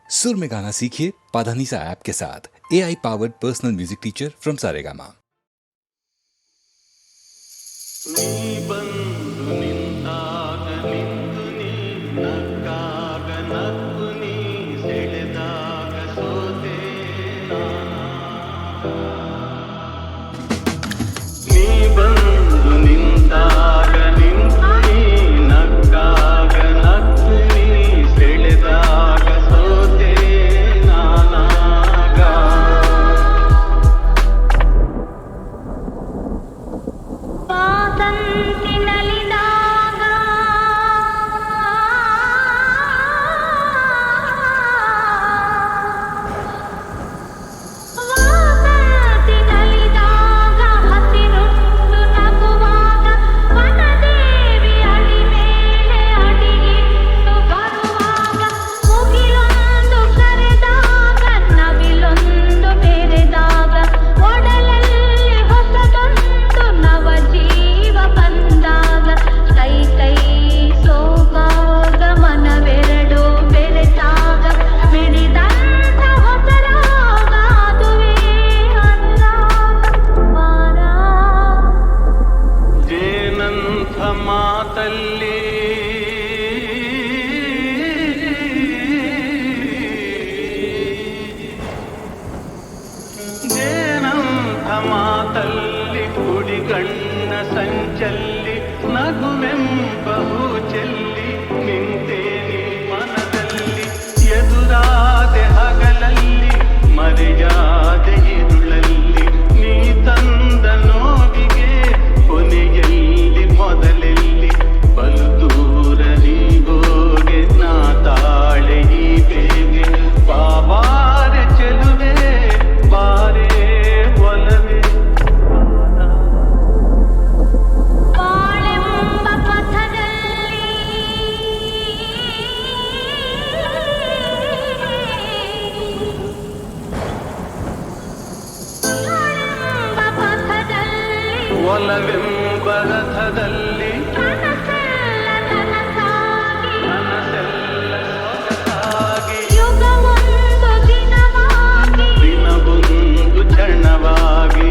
सुर में गाना सीखिए पाधानीसा ऐप के साथ। AI powered personal music teacher from Saregama. ಮಾತಲ್ಲಿ ಕುಡಿಗಣ್ಣ ಸಂಚಲ್ಲಿ ನಗುವೆಂಬಹು ಚೆಲ್ಲಿ ನಿಂತೇನೆ ಮನದಲ್ಲಿ ಎದುರಾದೆ ಹಗಲಲ್ಲಿ ಮರೆಯಾದೆ ಇರುಳಲ್ಲಿ ನೀ ತಂದ ನೋವಿಗೆ ಕೊನೆಯಲ್ಲಿ ಮೊದಲೆಲ್ಲಿ ಬಲು ದೂರ ನೀಗೋಗೆ ನಾ ತಾಳೆ ಈ ಬೇಗೆ ಬಾಬಾರೆ ಚೆಲುವೆ ಬಾರೆ ಒಲವೆಂಬ ರಥದಲ್ಲಿ ದಿನವೊಂದು ಕ್ಷಣವಾಗಿ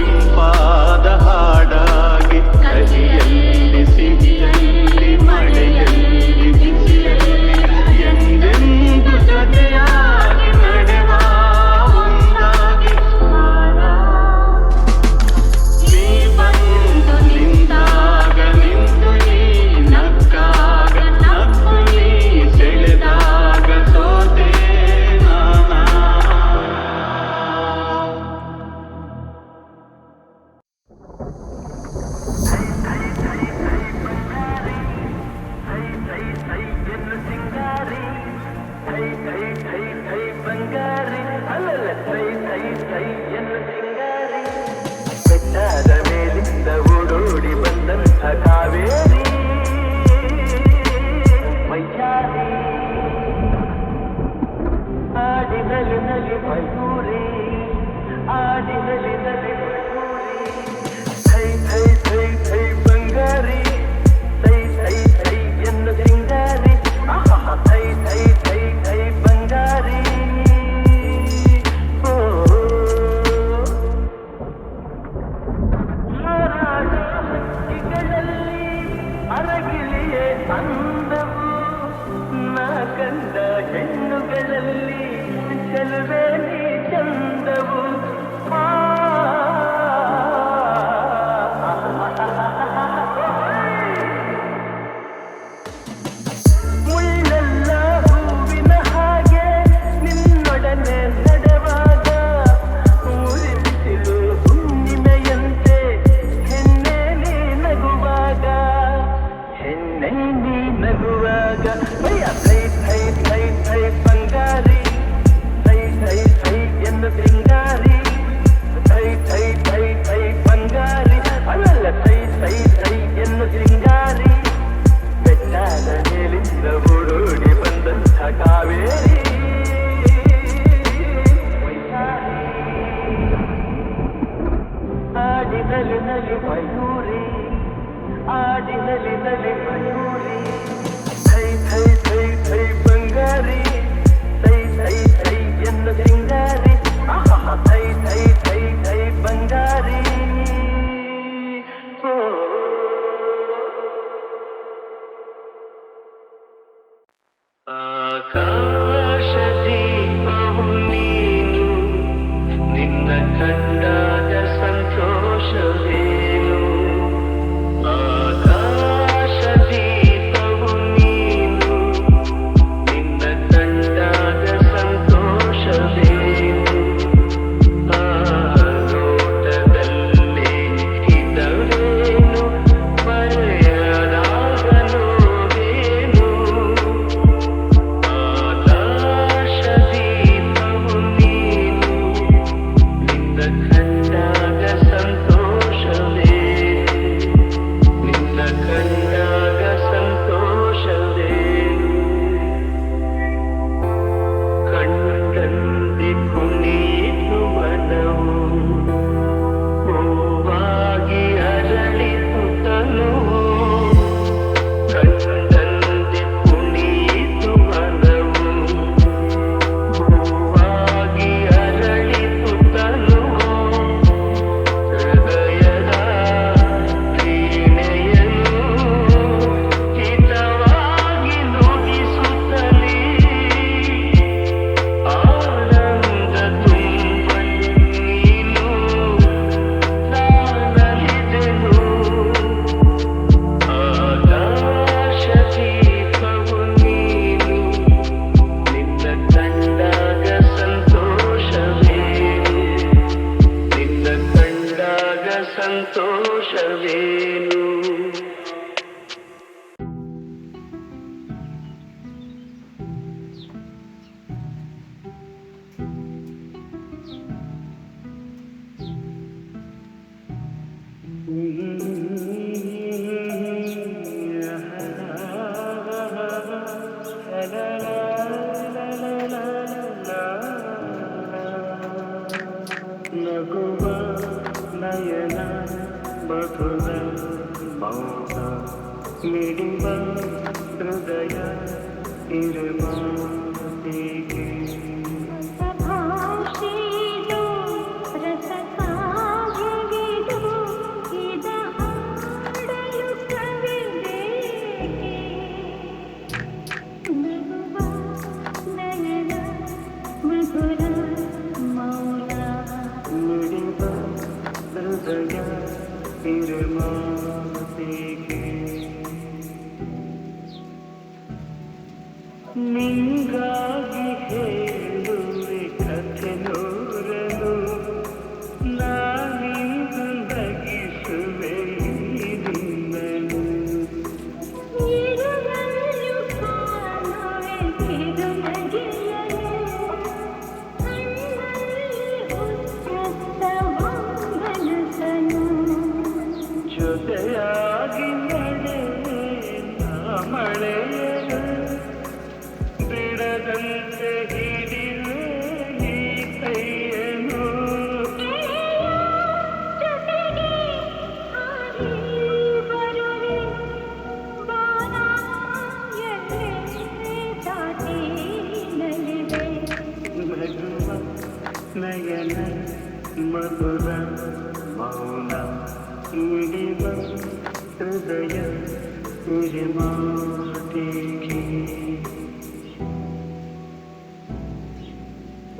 ಇಂಪಾದ ಹಾಡಾಗಿ ಕಹಿಯಲ್ಲಿ ಸಿಹಿಯಲ್ಲಿ ಮಳೆಯಲ್ಲಿ ಬಿಸಿಯಲ್ಲಿ ಎಂದೆಂದು ಜೊತೆಯಾಗಿ ನಡೆವ ಒಂದಾಗಿ ನೀ ಬಂದು ನಿಂತಾಗ ನಿಂತು ನೀ ನಕ್ಕಾಗ ನಕ್ಕು ನೀ ಸೆಳೆದಾಗ ಸೋತೆ ನಾನಾ ಬಂಗಾರಿ ಅಲ್ಲಲ್ಲ ಸೈ ಸೈ ಸೈ ಎನ್ನು ಸಿಂಗಾರಿ ಬೆಟ್ಟದ ಮೇಲಿಂದ ಓಡೋಡಿ ಬಂದಂಥ ಕಾವೇರಿ ಮೈಯಾರಿ ಆಡಿನಲಿ ನಲಿ ಮಯೂರಿ ಆಡಿನಲಿ ನಲಿ ಮಯೂರಿ ಸೈ ಸೈ ಸೈ ಸೈ ಬಂಗಾರಿ ಸೈ ಸೈ ಸೈ ಎನ್ನು ಸಿಂಗಾರಿ ಸೈ ಸೈ ಸೈ ಸೈ ಬಂಗಾರಿ ಅರಗಿಲಿಯೇ ಅಂದವು ನಾ ಕಂಡ ಹೆಣ್ಣುಗಳಲ್ಲಿ ಚೆಲುವೆ ನೀ ಚಂದವು ಮುಳ್ಳೆಲ್ಲ ಹೂವಿನ ಹಾಗೆ ನಿನ್ನೊಡನೆ ನಡೆವಾಗ ಊರಿ ಬಿಸಿಲು ಹುಣ್ಣಿಮೆಯಂತೆ ಹೆಣ್ಣೆ ನೀ ನಗುವಾಗ ಹೆಣ್ಣೆ ನೀ ನಗುವಾಗ ಸೈ ಸೈ ಸೈ ಸೈ ಬಂಗಾರಿ ಸೈ ಸೈ ಸೈ ಎಂದು ಸಿಂಗಾರಿ ಸೈ ಸೈ ಸೈ ಸೈ ಬಂಗಾರಿ ಅಲ್ಲಲ್ಲ ಸೈ ಸೈ ಸೈ ಎಂದು ಸಿಂಗಾರಿ ಬೆಟ್ಟದ ಮೇಲಿಂದ ಓಡೋಡಿ ಬಂದಂಥ ಕಾವೇರಿ ಆಡಿನಲಿ ನಲಿ ಮಯೂರಿ ಆಡಿನಲಿ ನಲಿ ಮಯೂರಿ ಸೈ ಸೈ ಸೈ ಆಕಾಶದೀಪವು ನೀನು ನಿನ್ನ ಕಂಡಾಗ ಸಂತೋಷವೇನು ಆಕಾಶದೀಪವು ನೀನು ನಿನ್ನ ಕಂಡಾಗ ಸಂತೋಷವೇನು ಆ ನೋಟದಲ್ಲಿ ಇದ್ದವೇನು ಮರೆಯಲಾಗ ನೋವೇನು ಆಕಾಶದೀಪವು ನೀನು ನಿನ್ನ ಕಂಡಾಗ ಸಂತೋಷವೇನು ನಿನ್ನ ಕಂಡಾಗ ಸಂತೋಷವೇನು ಕಣ್ಣಂದಿ ಕುಣಿತು ಮನವು ಹೂವಾಗಿ ಅರಳಿತು ತನುವು ಕಣ್ಣಂದಿ ಕುಣಿತು ಮನವು ಹೂವಾಗಿ ಅರಳಿತು ತನುವು ಹೃದಯದ ವೀಣೆಯನ್ನು ಹಿತವಾಗಿ ನುಡಿಸುತ್ತಲೇ ಆನಂದ ತುಂಬಲು ನೀನು ನಾನಲಿದೆನು ಆಕಾಶದೀಪವು ನೀನು ನಿನ್ನ ಕಂಡಾಗ ಸಂತೋಷವೇನು ನಿನ್ನ ಕಂಡಾಗ ಸಂತೋಷವೇನು ನಗುವ ನಯನ ಮಧುರ ಮೌನ ಮಿಡಿವ ಹೃದಯ ಇರುವಾತಿಗೆ ಭಾಷೆದು ರಸಕಾವ್ಯವಿದು ಇದ ಹಾಡಲು ಕವಿದೇಕೆ ನಗುವ ನಯನ ಮಧುರ ಮೌನ ಮಿಡಿವ ಹೃದಯ ಇರುವಾತಿಗೆ ನಿಂಗಾಗಿ ಹೇಳುವೆ ಕಥೆ ನೂರನು ನಾನಿಂದು ನಗಿಸುವೆ ನಿನ್ನನು ಇರುವಲ್ಲು ಕಾಣುವೆ ಕಿರುನಗೆಯನು ಕಣ್ಣಲ್ಲಿ ಉತ್ಕೃಷ್ಟವ ಮನಸ್ಸನು ಜೊತೆಯಾಗಿ ನಡೆವೆ ನಾ ಮಳೆಯನು ಬಿಡದಂತೆ ಹಿಡಿವೆ ಈ ಕೈಯನು ಜೊತೆಗೆ ಹಾರಿ ಬರುವೆ ಬಾನ ಎಲ್ಲೇ ದಾಟಿ ನಲಿವೆ ನಗುವ ನಯನ ಮಧುರ ಮೌನ ಮಿಡಿವ ಹೃದಯ ಇರುವಾತಿಗೆ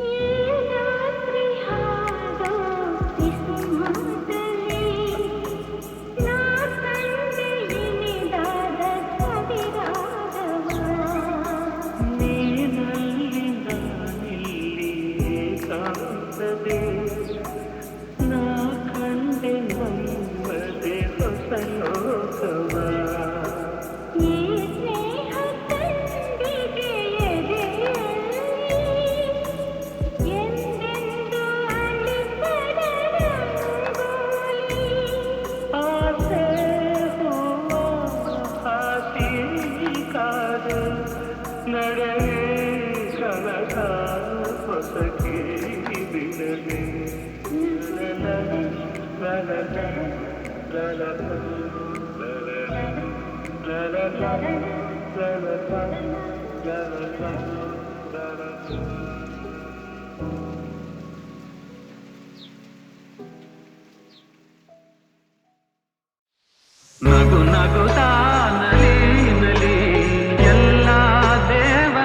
ಈ ರಾತ್ರಿ ಹಾಡೋ ಕಿಸುಮಾತಲಿ ನಾ ಕಂಡೆ ಇನಿದಾದ ಸವಿರಾಗವ ನೀನಲ್ಲಿ ನಾನಿಲ್ಲಿ ಏಕಾಂತದೆ ನಾ ಕಂಡೆ ನಮ್ಮದೆ ಹೊಸ ಲೋಕವ ಈ ಸ್ನೇಹ ತಂಡಿಗೆ ಎದೆಯಲ್ಲಿ ಎಂದೆಂದು ಅಳಿಸದ ರಂಗೋಲಿ ಆಸೆ ಹೂವ ಹಾಸಿಕಾದೆ ನಡೆವೆ ಕನಕ ಹೊಸಕಿ ಬಿಡದೆ ನಗು ನಗುತ್ತಾ ನಲಿ ನಲಿ ಎಲ್ಲ ದೇವ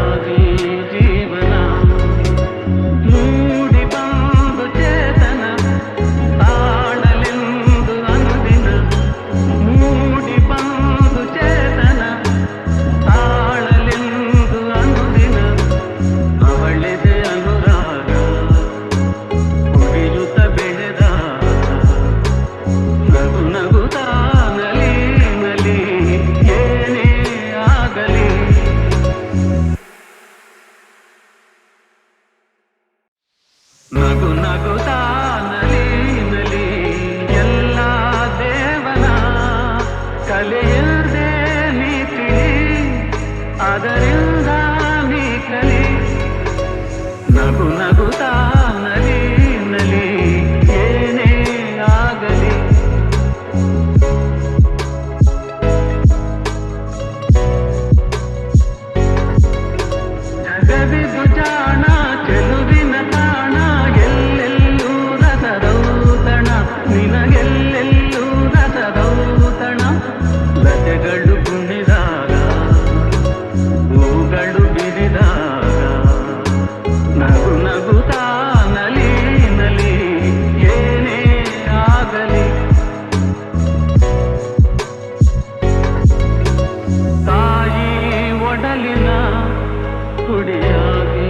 ಕುಡಿಯಾಗಿ ಜೀವನ ಮೂಡಿ ಬಂದು ಚೇತನ ತಾಳಲೆಂದು ಅನುದಿನ ಮೂಡಿ ಬಂದು ಚೇತನ ತಾಳಲೆಂದು ಅನುದಿನ ಅವಳೆದೆ ಅನುರಾಗ ಕುಡಿಯುತ್ತ ಬೆಳೆದಾಗ ನಗು ನಗುತ್ತಾ ನಲಿ ನಲಿ ಏನೇ ಆಗಲಿ ನಗು ನಗುತ್ತಾ ನಲಿ ನಲಿ ಎಲ್ಲ ದೇವನ ಕಲೆಯದೆ ನೀ ತಿಳಿ ಅದರಿಂದ ನೀ ಕಲಿ ನಗು ನಗುತ್ತಾ ನಲಿ ನಲಿ ಏನೇ ಆಗಲಿ ಜಗವಿದು ಜಾಣ ಚೆಲುವಿನ ತಾಣ ಎಲ್ಲೆಲ್ಲೂ ರಸದೌತಣ ನಿನಗೆಲ್ಲೆಲ್ಲೂ ರಸದೌತಣ ಲತೆಗಳು ಕುಣಿದಾಗ ಹೂಗಳು ಬಿರಿದಾಗ ನಗು ನಗುತ್ತಾ ನಲಿ ನಲಿ ಏನೇ ಆಗಲಿ ತಾಯಿ ಒಡಲಿನ ಕುಡಿಯಾಗಿ